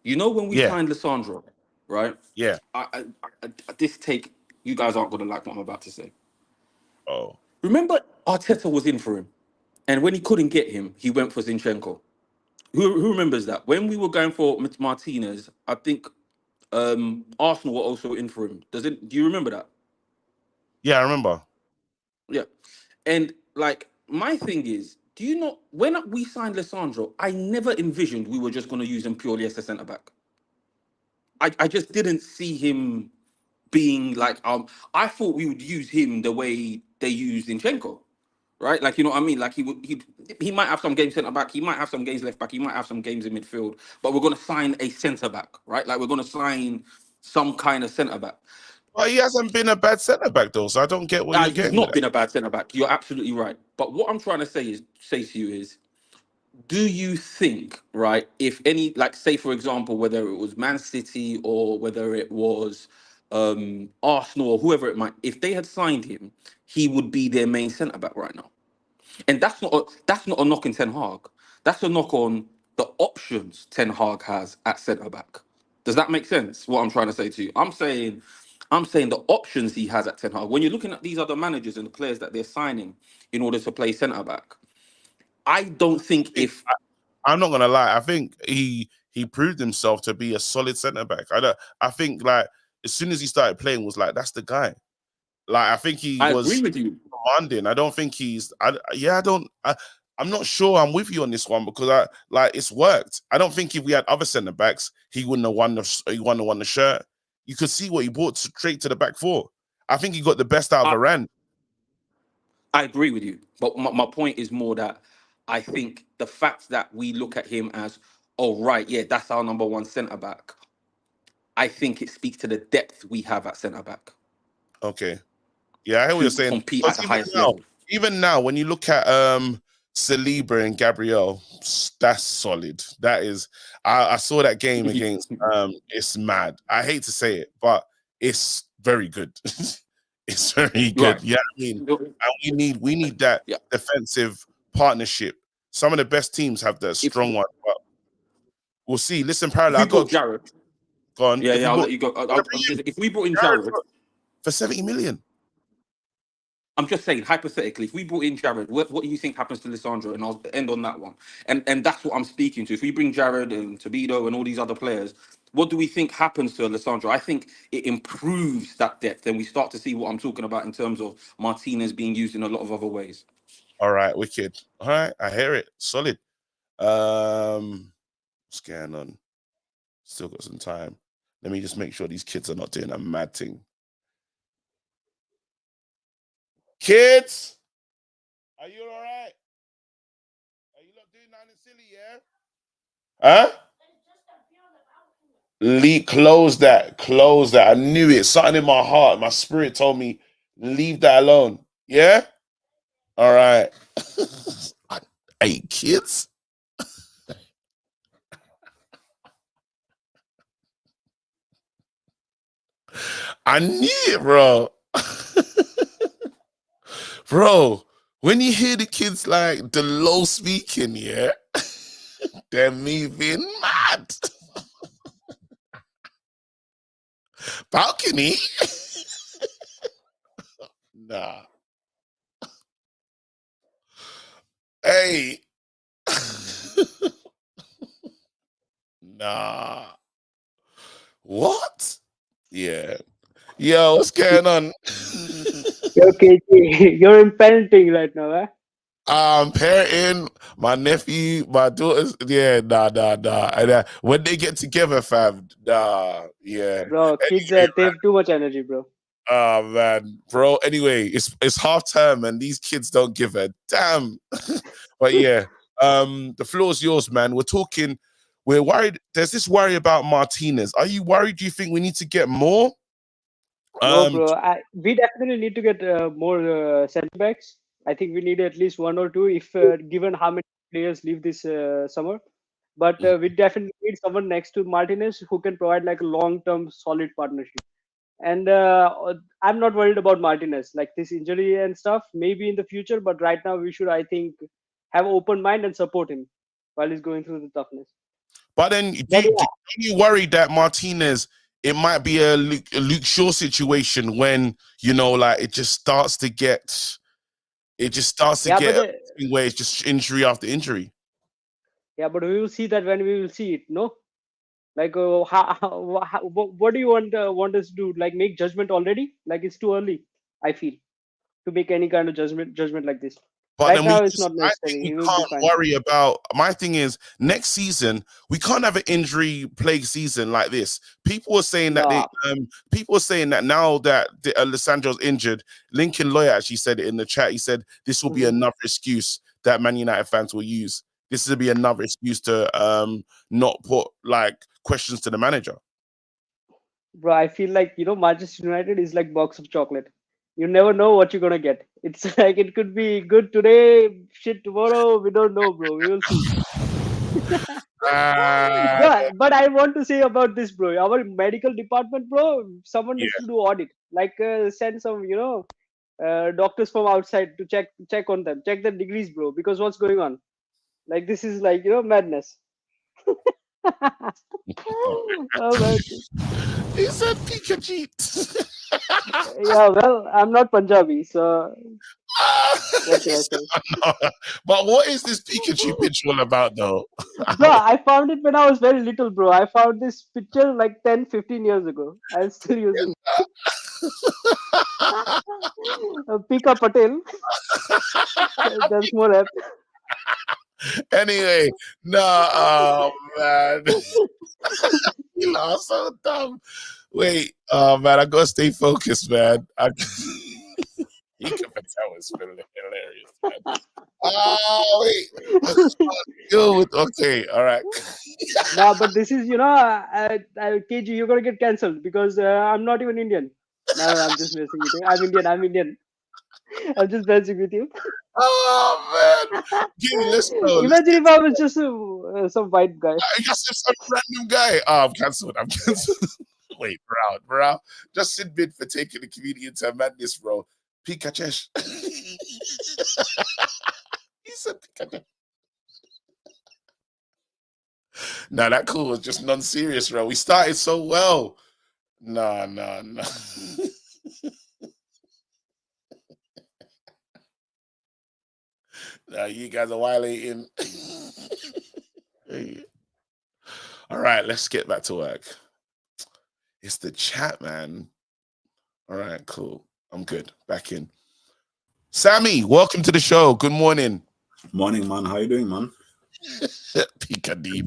You know when we signed Lisandro, right? Yeah. This take, you guys aren't gonna like what I'm about to say. Oh. Remember, Arteta was in for him, and when he couldn't get him, he went for Zinchenko. Who remembers that? When we were going for Martinez, I think Arsenal were also in for him. Do you remember that? Yeah, I remember. Yeah. And like, my thing is, do you know, when we signed Lisandro, I never envisioned we were just going to use him purely as a centre back. I just didn't see him being like, I thought we would use him the way they used Zinchenko, right? Like, you know what I mean? Like, he might have some games centre back, he might have some games left back, he might have some games in midfield, but we're going to sign a centre back, right? Like, we're going to sign some kind of centre back. Well, he hasn't been a bad centre back though, so I don't get what you're He's getting not at. been a bad centre back. You're absolutely right. But what I'm trying to say to you is, do you think, right, if any, like, say for example, whether it was Man City or whether it was Arsenal or whoever it might, if they had signed him, he would be their main centre back right now? And that's not a knock on Ten Hag. That's a knock on the options Ten Hag has at centre back. Does that make sense? What I'm trying to say to you, I'm saying the options he has at Ten Hag. When you're looking at these other managers and the players that they're signing in order to play centre back, I don't think if I'm not gonna lie. I think he proved himself to be a solid centre back. I think like as soon as he started playing, was like that's the guy. Like I think he I agree was with you. commanding. I don't think he's. I don't. I'm not sure. I'm with you on this one because I like it's worked. I don't think if we had other centre backs, he wouldn't have won the. He wouldn't have won the shirt. You could see what he brought straight to the back four. I think he got the best out of I, Varane. I agree with you. But my point is more that I think the fact that we look at him as, oh, right, yeah, that's our number one centre back, I think it speaks to the depth we have at centre back Okay. Yeah, I hear what you're to saying. compete at Because the highest level. even now, when you look at Saliba and Gabriel, that's solid. That is, I saw that game against it's mad. I hate to say it, but it's very good. It's very good. Right. Yeah, I mean, and we need that Yeah. defensive partnership. Some of the best teams have that If, strong one, but we'll see. Listen, if parallel. we I got brought Jared, go on. yeah, If we I'll brought, let you go. we're gonna bring in If we brought in Jared Jared, for 70 million. I'm just saying, hypothetically, if we brought in Jared, what do you think happens to Lisandro? And I'll end on that one. And that's what I'm speaking to. If we bring Jared and Tobido and all these other players, what do we think happens to Lisandro? I think it improves that depth, and we start to see what I'm talking about in terms of Martinez being used in a lot of other ways. All right, wicked. All right, I hear it. Solid. What's going on? Still got some time. Let me just make sure these kids are not doing a mad thing. Kids, are you all right? Are you not doing nothing silly, yeah? Huh? Close that. Close that. I knew it. Something in my heart, my spirit told me, leave that alone. Yeah? All right. Hey, kids. I knew it, bro. Bro, when you hear the kids like the low speaking, yeah, they're moving mad. Balcony? Nah. Hey. Nah. What? Yeah. Yo, what's going on? Okay, you're in parenting right now, eh? Parenting, my nephew, my daughters. Yeah, nah. And when they get together, fam, nah, yeah. Bro, kids, Anyway, they have too much energy, bro. oh man, bro. Anyway, it's half term and these kids don't give a damn. But yeah, the floor's yours, man. We're talking. We're worried. There's this worry about Martinez. Are you worried? Do you think we need to get more? No, bro. We definitely need to get more center backs. I think we need at least one or two, if given how many players leave this summer. But we definitely need someone next to Martinez who can provide like a long-term solid partnership. And I'm not worried about Martinez, like this injury and stuff. Maybe in the future, but right now we should, I think, have open mind and support him while he's going through the toughness. But then, But do you worry that Martinez, it might be a Luke Shaw situation when, you know, like it just starts to get, where it's just injury after injury. Yeah, but we will see that when we will see it. No, like what do you want us to do? Like make judgment already? Like it's too early. I feel to make any kind of judgment like this. But Right then now, it's not I necessary. think we He will be can't fine. worry about. My thing is, next season we can't have an injury plague season like this. People are saying that people are saying that now that Lisandro's injured. Lincoln Lawyer actually said it in the chat. He said this will be another excuse that Man United fans will use. This will be another excuse to not put like questions to the manager. bro, I feel like Manchester United is like box of chocolate. You never know what you're gonna get. It's like it could be good today, shit tomorrow. We don't know, bro. We will see. Ah, But I want to say about this, bro. Our medical department, bro. Someone yeah. needs to do audit. Like send some, doctors from outside to check on them, check their degrees, bro. Because what's going on? Like this is like madness. Oh man. He said Pikachu. Yeah, well, I'm not Punjabi, so what can I say? But what is this Pikachu picture all about, though? Bro, I found it when I was very little, bro. I found this picture like 10, 15 years ago. I'm still using Pika Patel. There's more app. Anyway, no, oh man, you are so dumb. Wait, oh man, I gotta stay focused, man. You can tell it's hilarious, man. Oh wait, yo, okay, all right. Nah, but this is KG, you're gonna get cancelled because I'm not even Indian. No, I'm just messing with you. I'm Indian. I'm Indian. I'm just messing with you. Oh man, let's go. Imagine if I was just some white guy. I guess it's some random guy. Oh, I'm cancelled. I'm cancelled. Wait, bro. Just sit bid for taking the community into madness, bro. Pikachu. He said Pikachu. Nah, that call was just non-serious, bro. We started so well. Nah. Nah, you guys are violating. All right, let's get back to work. It's the chat, man. All right, cool. I'm good. Back in. Sammy, welcome to the show. Good morning. Morning, man. How you doing, man? Pika deep.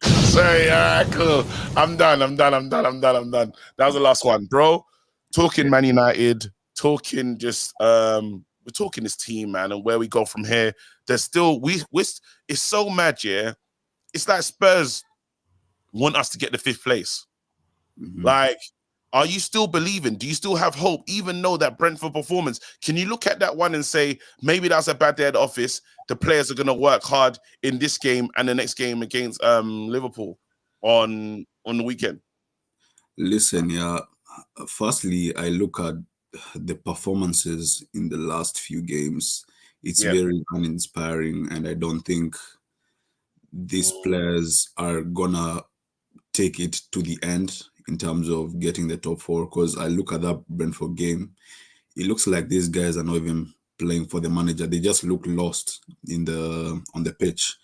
Sorry, all right, cool. I'm done. That was the last one, bro. Talking Man United, talking just we're talking this team, man, and where we go from here. There's still it's so mad, yeah. It's like Spurs want us to get the 5th place. Mm-hmm. Like, are you still believing? Do you still have hope, even though that Brentford performance? Can you look at that one and say maybe that's a bad day at the office? The players are going to work hard in this game and the next game against Liverpool on the weekend. Listen, yeah. Firstly, I look at the performances in the last few games. It's very uninspiring, and I don't think these players are gonna take it to the end in terms of getting the top 4. Because I look at that Brentford game, it looks like these guys are not even playing for the manager. They just look lost on the pitch.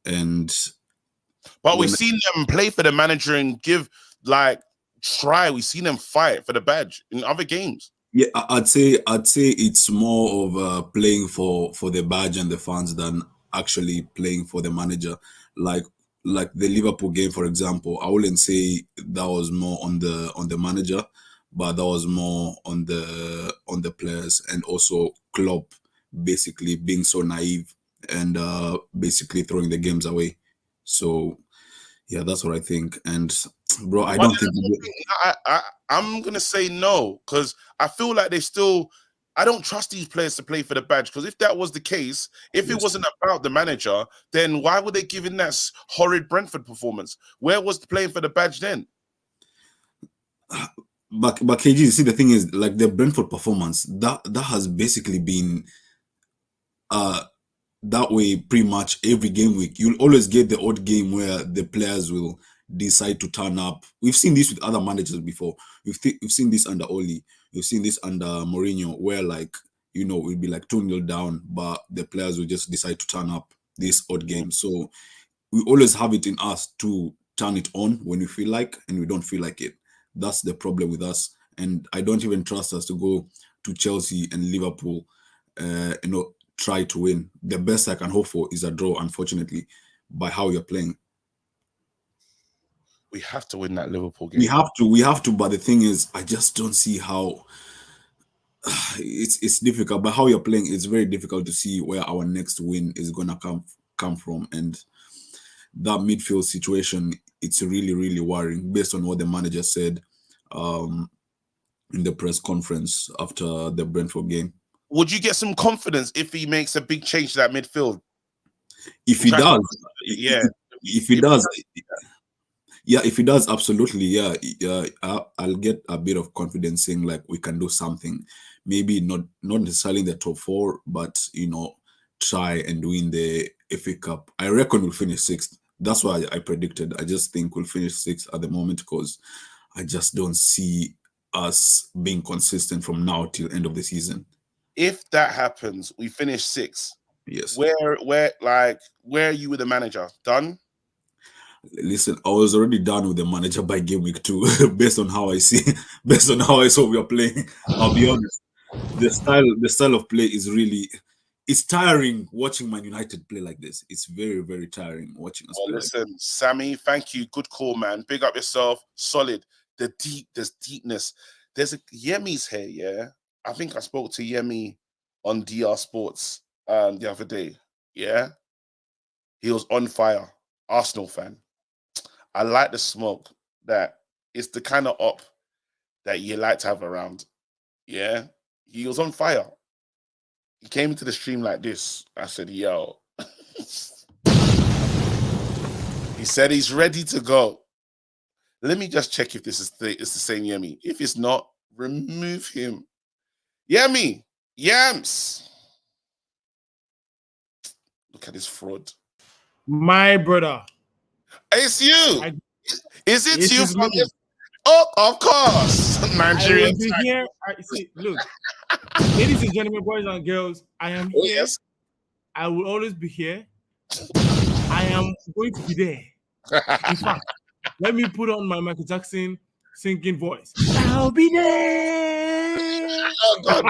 But we've seen them play for the manager and try. We've seen them fight for the badge in other games. Yeah, I'd say it's more of playing for the badge and the fans than actually playing for the manager. Like the Liverpool game, for example, I wouldn't say that was more on the manager, but that was more on the players, and also Klopp basically being so naive and basically throwing the games away. So yeah, that's what I think. And bro, I don't think I'm gonna say no, because I feel like they still. I don't trust these players to play for the badge, because if that was the case, if it wasn't about the manager, then why were they giving that horrid Brentford performance? Where was the playing for the badge then? But KG, you see, the thing is, like the Brentford performance, that has basically been that way pretty much every game week. You'll always get the odd game where the players will decide to turn up. We've seen this with other managers before. We've seen this under Oli. We've seen this under Mourinho, where we'll be like 2-0 down, but the players will just decide to turn up this odd game. So we always have it in us to turn it on when we feel like, and we don't feel like it. That's the problem with us. And I don't even trust us to go to Chelsea and Liverpool, try to win. The best I can hope for is a draw, unfortunately, by how you're playing. We have to win that Liverpool game. We have to. But the thing is, I just don't see how. It's difficult. But how you're playing, it's very difficult to see where our next win is gonna come from. And that midfield situation it's really, really worrying based on what the manager said in the press conference after the Brentford game. Would you get some confidence if he makes a big change to that midfield? If he does, yeah. If he does, yeah, if he does, absolutely, yeah. I'll get a bit of confidence saying like we can do something. Maybe not necessarily in the top 4, but try and win the FA Cup. I reckon we'll finish 6th. That's why I predicted. I just think we'll finish 6th at the moment because I just don't see us being consistent from now till end of the season. If that happens, we finish 6th. Yes. Where are you with the manager? Done? Listen, I was already done with the manager by game week 2, based on how I saw we are playing. I'll be honest. The style of play is really, it's tiring watching Man United play like this. It's very, very tiring watching us play. Listen, like this. Sammy, thank you. Good call, man. Big up yourself. Solid. There's deepness. There's a Yemi's here, yeah. I think I spoke to Yemi on DR Sports the other day. Yeah. He was on fire. Arsenal fan. I like the smoke. That it's the kind of op that you like to have around. Yeah. He was on fire. He came into the stream like this. I said, yo. He said he's ready to go. Let me just check if this is it's the same Yemi. If it's not, remove him. Yemi. Yams. Look at this fraud. My brother. It's you. Is it you from this? Oh, of course. Nigerian. Here. See, look, ladies and gentlemen, boys and girls, I am here. Yes. I will always be here. I am going to be there. In fact, let me put on my Michael Jackson singing voice. I'll be there. Oh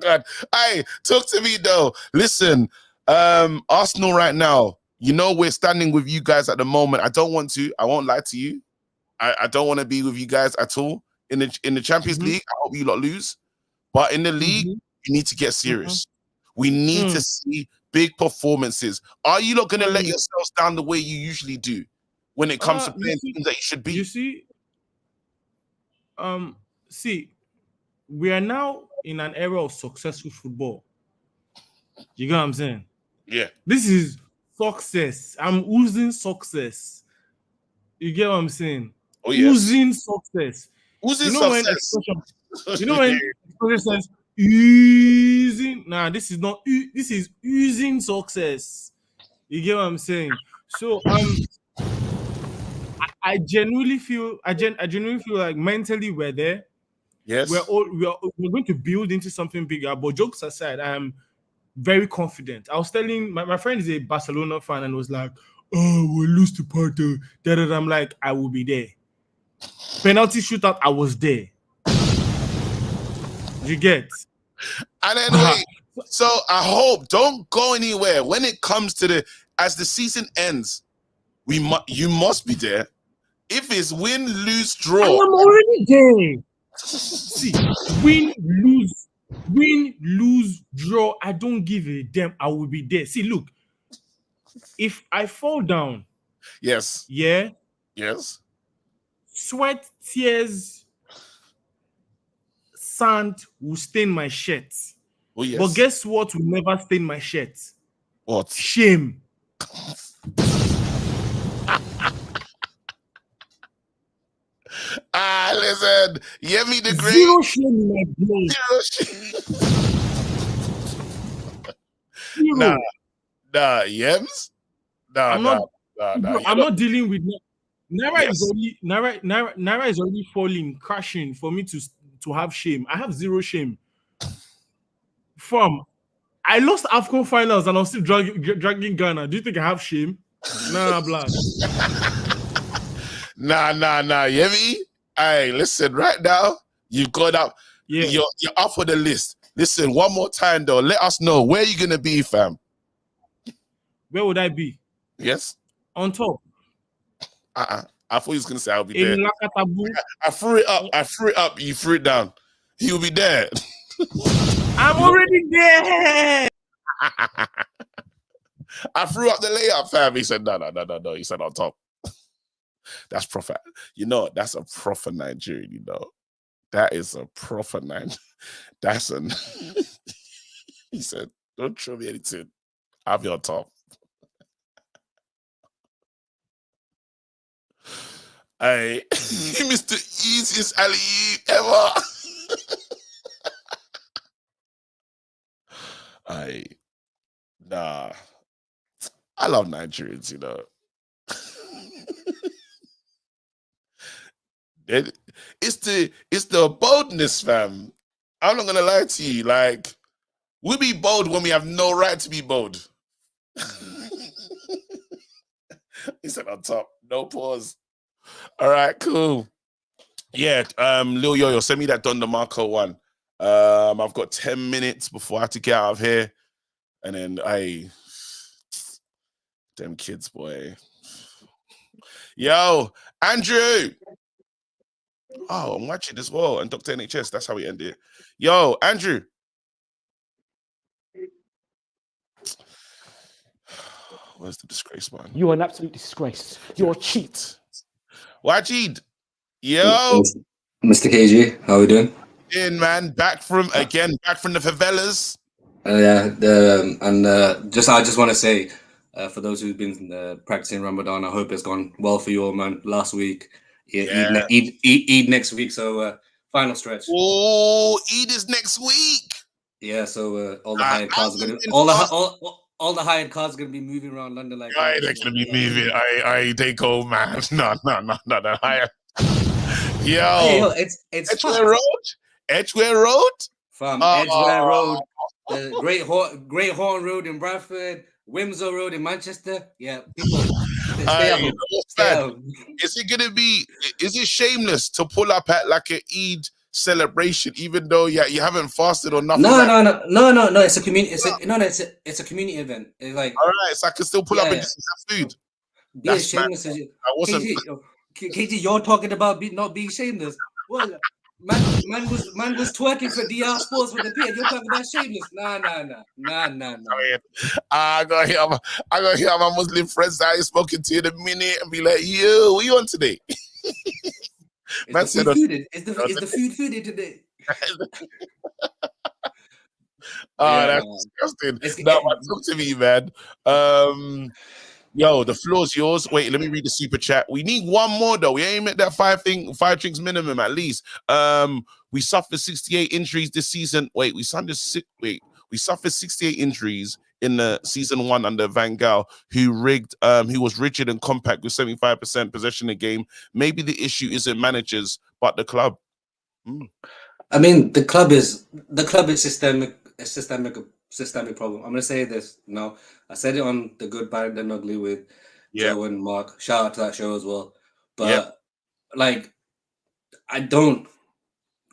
God. Hey, talk to me though. Listen, Arsenal right now, we're standing with you guys at the moment. I won't lie to you. I don't want to be with you guys at all. In the Champions League, I hope you lot lose. But in the league, you need to get serious. We need to see big performances. Are you not going to let yourselves down the way you usually do when it comes to playing teams that you should be? You see, we are now in an era of successful football. You get what I'm saying? Yeah. This is success. I'm oozing success. You get what I'm saying? Oh, yes. Oozing success. Oozing success. When expression says oozing, this is not. This is oozing success. You get what I'm saying? So I genuinely feel like mentally we're there. Yes. We're going to build into something bigger. But jokes aside, I am very confident. I was telling my friend is a Barcelona fan and was like, "Oh, we'll lose to Porto." I'm like, I will be there. Penalty shootout, I was there. You get? And then wait. So I hope don't go anywhere when it comes to as the season ends. You must be there. If it's win, lose, draw, I'm already there. See, win, lose, draw. I don't give a damn. I will be there. See, look, if I fall down, yes, yeah, yes, sweat, tears, sand will stain my shirt. Oh, yes. But guess what will never stain my shirt? What? Shame. Listen, Yemi the Great. Zero shame in my brain. Zero shame. Nah, Yems? I'm not dealing with Naira. Naira is already falling, crashing for me to have shame. I have zero shame. I lost AFCON finals and I'm still dragging Ghana. Do you think I have shame? Nah, blood. Nah. Yemi, hey, listen, right now, you've got up. Yeah. You're up for the list. Listen, one more time, though. Let us know. Where are you going to be, fam? Where would I be? Yes. On top. I thought he was going to say I'll be there. Lakatabu. I threw it up. You threw it down. He'll be there. I'm already there. I threw up the layup, fam. He said, no. He said on top. That's proper. You know, that's a proper Nigerian. You know, that is a proper Nigerian. That's an. He said, "Don't show me anything. Have your top." Hey, Mr. Easiest alley ever. Nah. I love Nigerians, you know. It's the boldness, fam. I'm not gonna lie to you. Like, we be bold when we have no right to be bold. He said on top, no pause. All right, cool. Yeah, Lil Yo-Yo, send me that Don DeMarco one. I've got 10 minutes before I have to get out of here. And then them kids, boy. Yo, Andrew. Oh, I'm watching as well. And Dr. NHS, that's how we end it. Yo, Andrew. Where's the disgrace, man? You are an absolute disgrace. You're a cheat. Wajid. Yo. Mr. KG, how we doing? Man, back from the favelas. I just want to say, for those who've been practicing Ramadan, I hope it's gone well for you all, man. Last week, Eid next week, so final stretch. Oh, Eid is next week. Yeah, so all the hired cars are gonna all the hired cars are gonna be moving around London like. They're gonna be moving. They go, man. No. Higher. Yo, it's Edgware Road. Edgware Road. From Edgware Road, the Great Horn Road in Bradford, Windsor Road in Manchester. Yeah, people stay at home. Is it shameless to pull up at like an Eid celebration, even though you haven't fasted or nothing? No. It's a community. It's a community event. It's like, all right, so I can still pull up and just have food. Be as shameless as you. I wasn't. KG, you're talking about not being shameless. Well, man was twerking for DR Sports with the beard. You're talking about shameless. Nah. I got here my Muslim friends that I ain't spoken to in a minute and be like, yo, what you on today? Is the food fooded today? That's disgusting. No, man, talk to me, man. Yo, the floor's yours. Wait, let me read the super chat. We need one more though. We ain't met that five drinks minimum at least. We suffered 68 injuries this season. We suffered 68 injuries in the season 1 under Van Gaal, who was rigid and compact with 75% possession of the game. Maybe the issue isn't managers, but the club. I mean, the club is systemic problem. I'm gonna say this now. I said it on the Good, Bad, and Ugly with Joe and Mark. Shout out to that show as well. But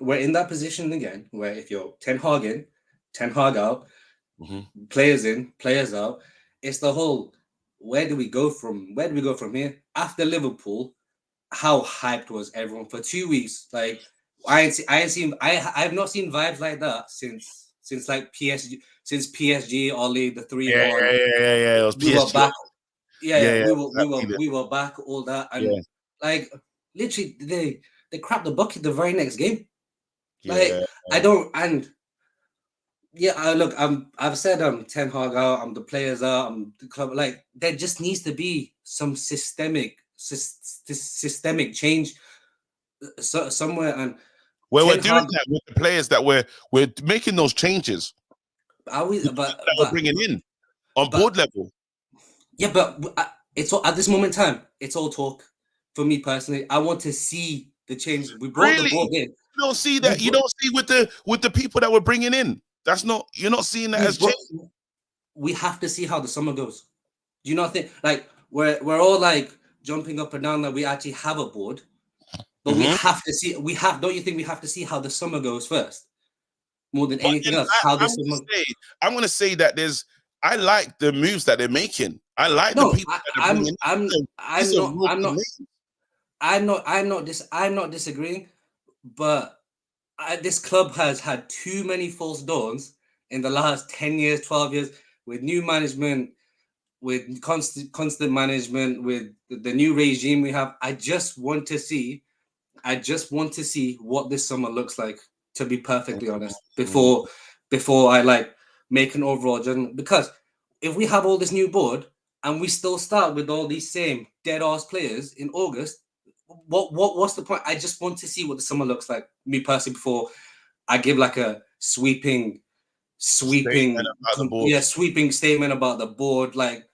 we're in that position again where if you're Ten Hag out, players in, players out. It's the whole where do we go from here? After Liverpool, how hyped was everyone for 2 weeks? Like I have not seen vibes like that since like PSG, Ollie, the 3-1. Yeah. It was we PSG. were back. We were back. All that and like literally they crapped the bucket the very next game. I've said Ten Hag out. I'm the players out. I'm the club. Like there just needs to be some systemic change somewhere and. Well, we're doing that with the players that we're making those changes. Are we? But we're bringing in on board level. Yeah, but it's all, at this moment in time, it's all talk. For me personally, I want to see the change. We brought the board in. You don't see that. You don't see with the people that we're bringing in. You're not seeing that as change. We have to see how the summer goes. Do you not think like we're all like jumping up and down that we actually have a board? But we have to see. Don't you think we have to see how the summer goes first, more than anything else? I'm going to say that I like the moves that they're making. I like the people. I'm not disagreeing, but this club has had too many false dawns in the last 10 years, 12 years with new management. with constant management, with the new regime we have. I just want to see what this summer looks like, to be perfectly honest, before I like make an overall judgment. Because if we have all this new board and we still start with all these same dead ass players in August, what's the point? I just want to see what the summer looks like, me personally, before I give like a sweeping statement about the board. Like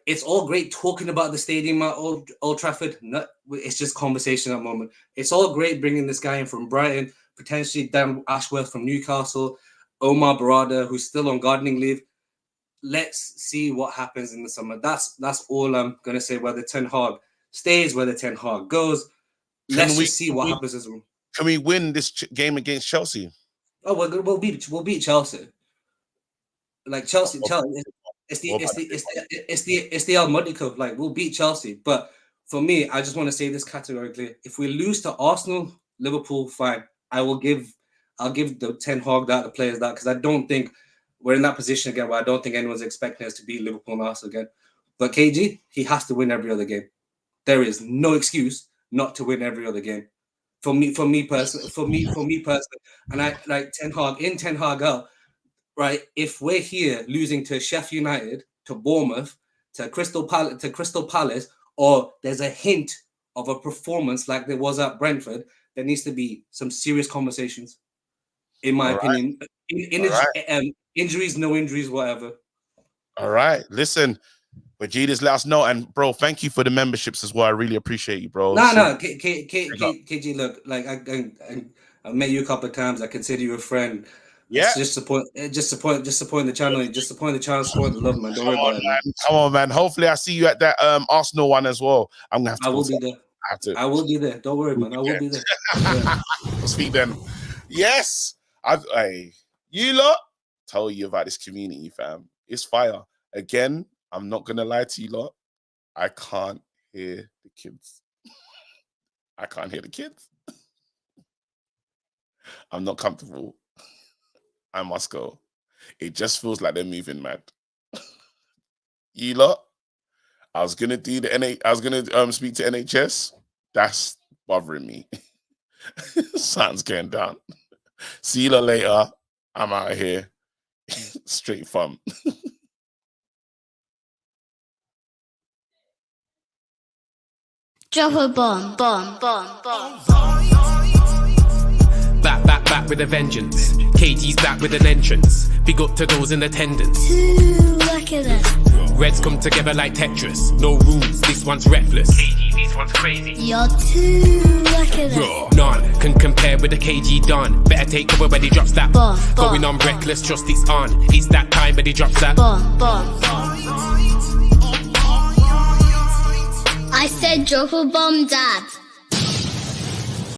it's all great talking about the stadium at Old Trafford. No, it's just conversation at the moment. It's all great bringing this guy in from Brighton, potentially Dan Ashworth from Newcastle, Omar Barada, who's still on gardening leave. Let's see what happens in the summer. That's all I'm gonna say. Whether Ten Hag stays, whether Ten Hag goes, let's just see what happens as well. Can we win this game against Chelsea? Oh, we'll beat Chelsea. Like Chelsea. It's the El Modico. Like, we'll beat Chelsea. But for me, I just want to say this categorically: if we lose to Arsenal, Liverpool, fine. I'll give the Ten Hag that, the players that, because I don't think we're in that position again where I don't think anyone's expecting us to beat Liverpool and Arsenal again. But KG, he has to win every other game. There is no excuse not to win every other game. For me personally, and I like Ten Hag in, Ten Hag out. Right, if we're here losing to Sheffield United, to Bournemouth, to Crystal Palace, or there's a hint of a performance like there was at Brentford, there needs to be some serious conversations, in my opinion. Injuries, no injuries, whatever. All right, listen, Vegeta's let us know, and bro, thank you for the memberships as well. I really appreciate you, bro. KG, look, like I met you a couple of times. I consider you a friend. Yeah, just support the channel, support the love, man. Don't worry about it, man. Come on, man. Hopefully, I see you at that Arsenal one as well. I'm gonna have to. I will be there. I will be there. Don't worry, man. I will be there. Yeah. We'll speak then. Yes, you lot. Tell you about this community, fam. It's fire. Again, I'm not gonna lie to you lot. I can't hear the kids. I can't hear the kids. I'm not comfortable. I must go. It just feels like they're moving mad. You lot, I was gonna speak to NHS. That's bothering me. Something's going down. See you lot later. I'm out of here. Straight fun. Drop a bomb. Back with a vengeance. KG's back with an entrance. Big up to those in attendance. Look at us. Reds come together like Tetris. No rules, this one's reckless. KG, this one's crazy. You're too lucky. None can compare with the KG done. Better take cover when he drops that. Bomb. Going on reckless, trust it's on. It's that time when he drops that. Bomb. I said drop a bomb, Dad.